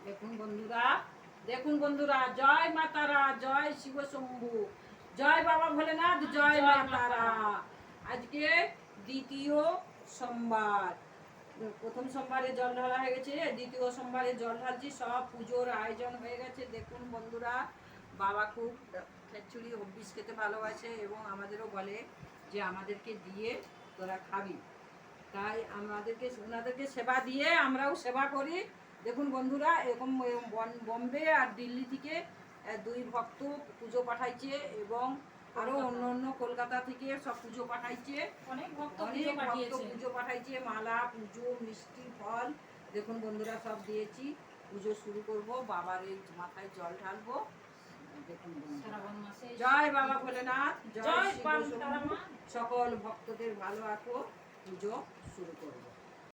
দেখুন বন্ধুরা, দেখুন বন্ধুরা, জয় মা তারা, জয় শিব শম্ভু, জয় বাবা ভোলেনাথ, জয় মা তারা। আজকে দ্বিতীয় সোমবার। প্রথম সোমবারে জল ঢালা হয়ে গেছে, দ্বিতীয় সোমবারে জল ঢালছি। সব পুজোর আয়োজন হয়ে গেছে। দেখুন বন্ধুরা, বাবা খুব খিচুড়ি হবিষ খেতে ভালোবাসে এবং আমাদেরও বলে যে আমাদেরকে দিয়ে তোরা খাবি। তাই ওনাদেরকে সেবা দিয়ে আমরাও সেবা করি। দেখুন বন্ধুরা, এরকম বম্বে আর দিল্লি থেকে দুই ভক্ত পুজো পাঠাইছে এবং আরো অন্য অন্য কলকাতা থেকে সব পুজো পাঠাইছে। অনেক ভক্ত পুজো পাঠাইছে, মালা, পুজো, মিষ্টি, ফল। দেখুন বন্ধুরা, সব দিয়েছি। পুজো শুরু করব, বাবার এই মাথায় জল ঢালবো। দেখুন জয় বাবা ভোলেনাথ, জয় শিব শম্ভু। সকল ভক্তদের ভালো রাখো। পুজো শুরু করবো।